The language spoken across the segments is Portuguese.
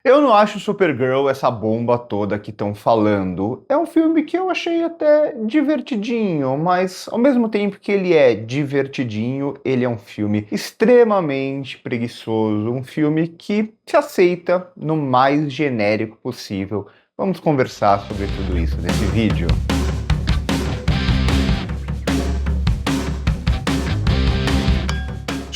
Eu não acho Supergirl essa bomba toda que estão falando. É um filme que eu achei até divertidinho, mas ao mesmo tempo que ele é divertidinho, ele é um filme extremamente preguiçoso, um filme que se aceita no mais genérico possível. Vamos conversar sobre tudo isso nesse vídeo.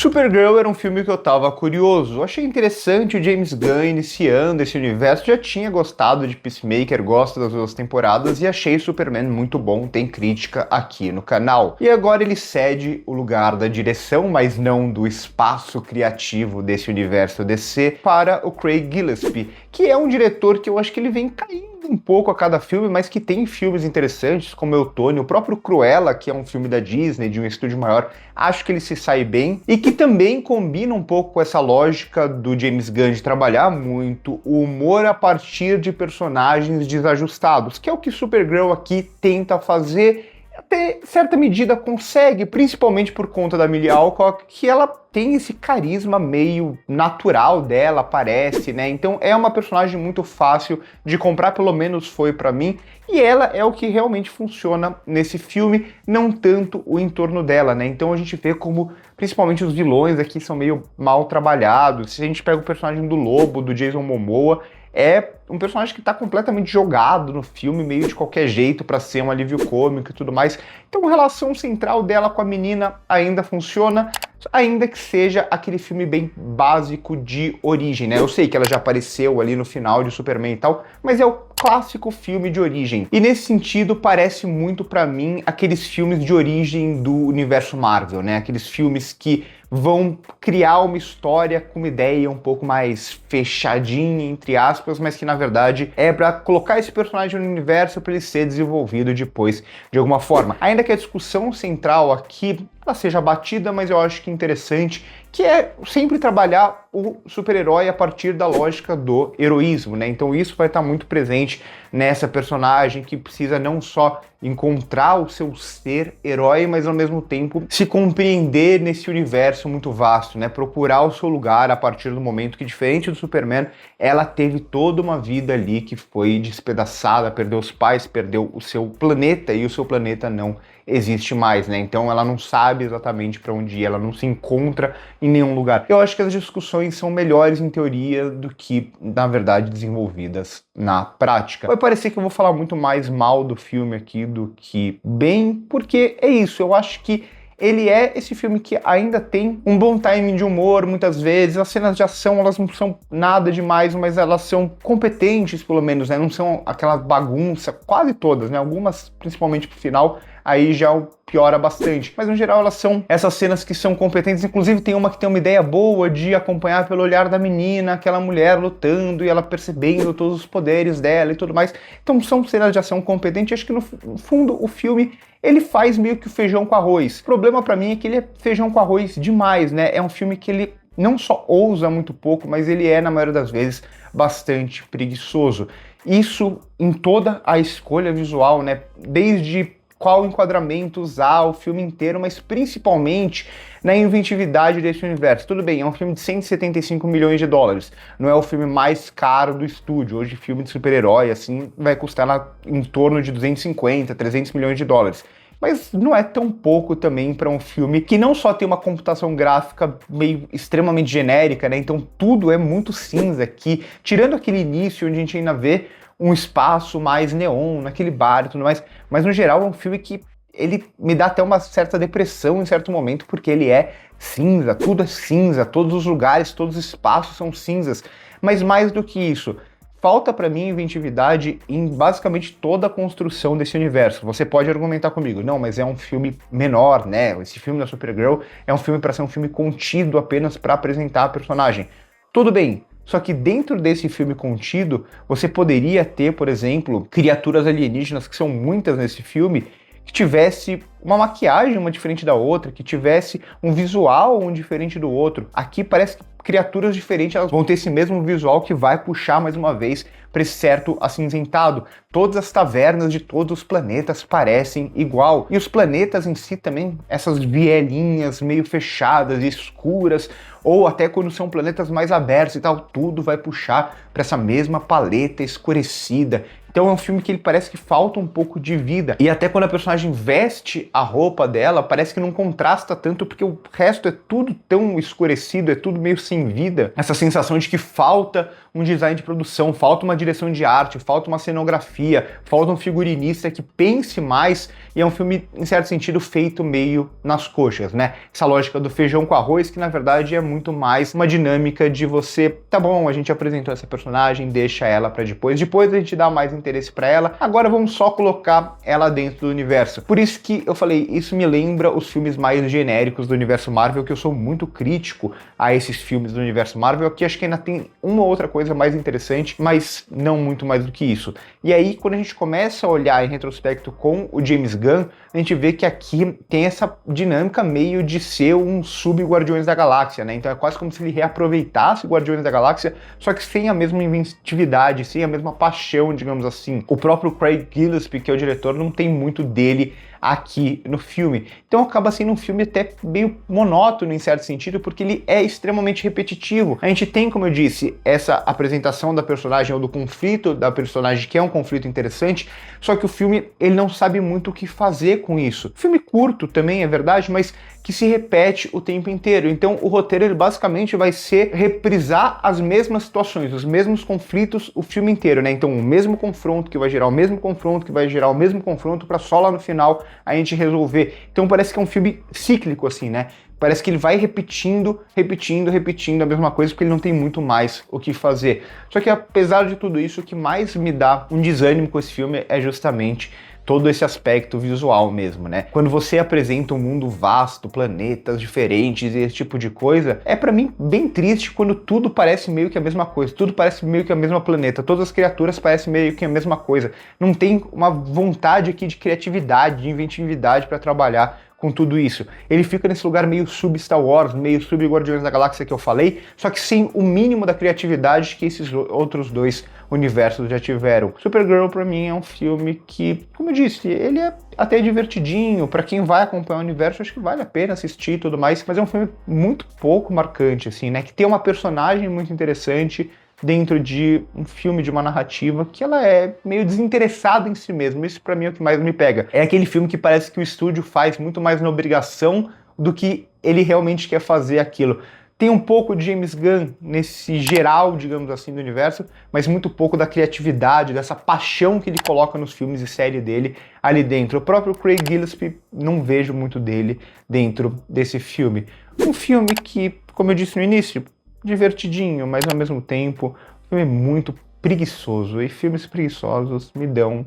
Supergirl era um filme que eu tava curioso. Eu achei interessante o James Gunn iniciando esse universo. Já tinha gostado de Peacemaker, gosto das duas temporadas e achei Superman muito bom, tem crítica aqui no canal. E agora ele cede o lugar da direção, mas não do espaço criativo desse universo DC, para o Craig Gillespie, que é um diretor que eu acho que ele vem caindo um pouco a cada filme, mas que tem filmes interessantes, como Eutônio, o próprio Cruella, que é um filme da Disney, de um estúdio maior, acho que ele se sai bem, e que também combina um pouco com essa lógica do James Gunn de trabalhar muito o humor a partir de personagens desajustados, que é o que Supergirl aqui tenta fazer, até certa medida consegue, principalmente por conta da Millie Alcock, que ela tem esse carisma meio natural dela, parece, né? Então é uma personagem muito fácil de comprar, pelo menos foi pra mim, e ela é o que realmente funciona nesse filme, não tanto o entorno dela, né? Então a gente vê como, principalmente os vilões aqui são meio mal trabalhados. Se a gente pega o personagem do Lobo, do Jason Momoa, é um personagem que está completamente jogado no filme, meio de qualquer jeito para ser um alívio cômico e tudo mais. Então a relação central dela com a menina ainda funciona, ainda que seja aquele filme bem básico de origem, né? Eu sei que ela já apareceu ali no final de Superman e tal, mas é o clássico filme de origem. E nesse sentido parece muito para mim aqueles filmes de origem do universo Marvel, né? Aqueles filmes que vão criar uma história com uma ideia um pouco mais fechadinha, entre aspas, mas que na verdade é para colocar esse personagem no universo para ele ser desenvolvido depois de alguma forma. Ainda que a discussão central aqui ela seja batida, mas eu acho que interessante, que é sempre trabalhar o super-herói a partir da lógica do heroísmo, né? Então isso vai estar muito presente nessa personagem que precisa não só encontrar o seu ser herói, mas ao mesmo tempo se compreender nesse universo muito vasto, né? Procurar o seu lugar a partir do momento que, diferente do Superman, ela teve toda uma vida ali que foi despedaçada, perdeu os pais, perdeu o seu planeta e o seu planeta não existe mais, né? Então ela não sabe exatamente para onde ir, ela não se encontra em nenhum lugar. Eu acho que as discussões são melhores em teoria do que, na verdade, desenvolvidas na prática. Vai parecer que eu vou falar muito mais mal do filme aqui do que bem, porque é isso, eu acho que ele é esse filme que ainda tem um bom timing de humor, muitas vezes. As cenas de ação, elas não são nada demais, mas elas são competentes, pelo menos, né? Não são aquela bagunça, quase todas, né? Algumas, principalmente pro final, aí já piora bastante. Mas, no geral, elas são essas cenas que são competentes. Inclusive, tem uma que tem uma ideia boa de acompanhar pelo olhar da menina, aquela mulher lutando e ela percebendo todos os poderes dela e tudo mais. Então, são cenas de ação competentes. Acho que, no fundo, o filme ele faz meio que o feijão com arroz. O problema pra mim é que ele é feijão com arroz demais, né? É um filme que ele não só ousa muito pouco, mas ele é, na maioria das vezes, bastante preguiçoso. Isso em toda a escolha visual, né? Desde qual enquadramento usar o filme inteiro, mas principalmente na inventividade desse universo. Tudo bem, é um filme de 175 milhões de dólares, não é o filme mais caro do estúdio. Hoje, filme de super-herói, assim, vai custar em torno de 250, 300 milhões de dólares. Mas não é tão pouco também para um filme que não só tem uma computação gráfica meio extremamente genérica, né? Então tudo é muito cinza aqui, tirando aquele início onde a gente ainda vê um espaço mais neon naquele bar e tudo mais, mas no geral é um filme que ele me dá até uma certa depressão em certo momento, porque ele é cinza, tudo é cinza, todos os lugares, todos os espaços são cinzas, mas mais do que isso, falta pra mim inventividade em basicamente toda a construção desse universo. Você pode argumentar comigo, não, mas é um filme menor, né? Esse filme da Supergirl é um filme para ser um filme contido apenas para apresentar a personagem. Tudo bem, só que dentro desse filme contido, você poderia ter, por exemplo, criaturas alienígenas, que são muitas nesse filme, que tivesse uma maquiagem uma diferente da outra, que tivesse um visual um diferente do outro. Aqui parece que criaturas diferentes elas vão ter esse mesmo visual que vai puxar mais uma vez para esse certo acinzentado. Todas as tavernas de todos os planetas parecem igual. E os planetas em si também, essas vielinhas meio fechadas e escuras, ou até quando são planetas mais abertos e tal, tudo vai puxar para essa mesma paleta escurecida. Então é um filme que ele parece que falta um pouco de vida. E até quando a personagem veste a roupa dela, parece que não contrasta tanto, porque o resto é tudo tão escurecido, é tudo meio sem vida. Essa sensação de que falta um design de produção, falta uma direção de arte, falta uma cenografia, falta um figurinista que pense mais, e é um filme, em certo sentido, feito meio nas coxas, né? Essa lógica do feijão com arroz, que na verdade é muito mais uma dinâmica de você, tá bom, a gente apresentou essa personagem, deixa ela pra depois a gente dá mais interesse pra ela, agora vamos só colocar ela dentro do universo. Por isso que eu falei, isso me lembra os filmes mais genéricos do universo Marvel, que eu sou muito crítico a esses filmes do universo Marvel, que acho que ainda tem uma ou outra coisa mais interessante, mas não muito mais do que isso. E aí, quando a gente começa a olhar em retrospecto com o James Gunn, a gente vê que aqui tem essa dinâmica meio de ser um sub-Guardiões da Galáxia, né? Então é quase como se ele reaproveitasse Guardiões da Galáxia, só que sem a mesma inventividade, sem a mesma paixão, digamos assim. O próprio Craig Gillespie, que é o diretor, não tem muito dele aqui no filme. Então acaba sendo um filme até meio monótono em certo sentido, porque ele é extremamente repetitivo. A gente tem, como eu disse, essa apresentação da personagem ou do conflito da personagem, que é um conflito interessante, só que o filme ele não sabe muito o que fazer com isso. Filme curto também, é verdade, mas que se repete o tempo inteiro. Então o roteiro ele basicamente vai ser reprisar as mesmas situações, os mesmos conflitos o filme inteiro, né? Então o mesmo confronto que vai gerar o mesmo confronto, que vai gerar o mesmo confronto, para só lá no final a gente resolver. Então parece que é um filme cíclico assim, né? Parece que ele vai repetindo a mesma coisa, porque ele não tem muito mais o que fazer. Só que apesar de tudo isso, o que mais me dá um desânimo com esse filme é justamente todo esse aspecto visual mesmo, né? Quando você apresenta um mundo vasto, planetas diferentes e esse tipo de coisa, é pra mim bem triste quando tudo parece meio que a mesma coisa, tudo parece meio que a mesma planeta, todas as criaturas parecem meio que a mesma coisa. Não tem uma vontade aqui de criatividade, de inventividade pra trabalhar com tudo isso. Ele fica nesse lugar meio sub-Star Wars, meio sub-Guardiões da Galáxia que eu falei, só que sem o mínimo da criatividade que esses outros dois universos já tiveram. Supergirl, pra mim, é um filme que, como eu disse, ele é até divertidinho, pra quem vai acompanhar o universo, acho que vale a pena assistir e tudo mais, mas é um filme muito pouco marcante, assim, né, que tem uma personagem muito interessante dentro de um filme, de uma narrativa, que ela é meio desinteressada em si mesma. Isso pra mim é o que mais me pega. É aquele filme que parece que o estúdio faz muito mais na obrigação do que ele realmente quer fazer aquilo. Tem um pouco de James Gunn nesse geral, digamos assim, do universo, mas muito pouco da criatividade, dessa paixão que ele coloca nos filmes e série dele ali dentro. O próprio Craig Gillespie, não vejo muito dele dentro desse filme. Um filme que, como eu disse no início, divertidinho, mas ao mesmo tempo, um filme muito preguiçoso. E filmes preguiçosos me dão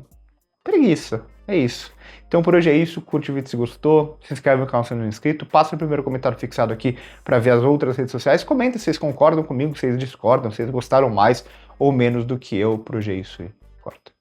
preguiça. É isso. Então por hoje é isso. Curte o vídeo se gostou. Se inscreve no canal se não é inscrito. Passa o primeiro comentário fixado aqui para ver as outras redes sociais. Comenta se vocês concordam comigo, se vocês discordam, se vocês gostaram mais ou menos do que eu. Por hoje é isso e corta.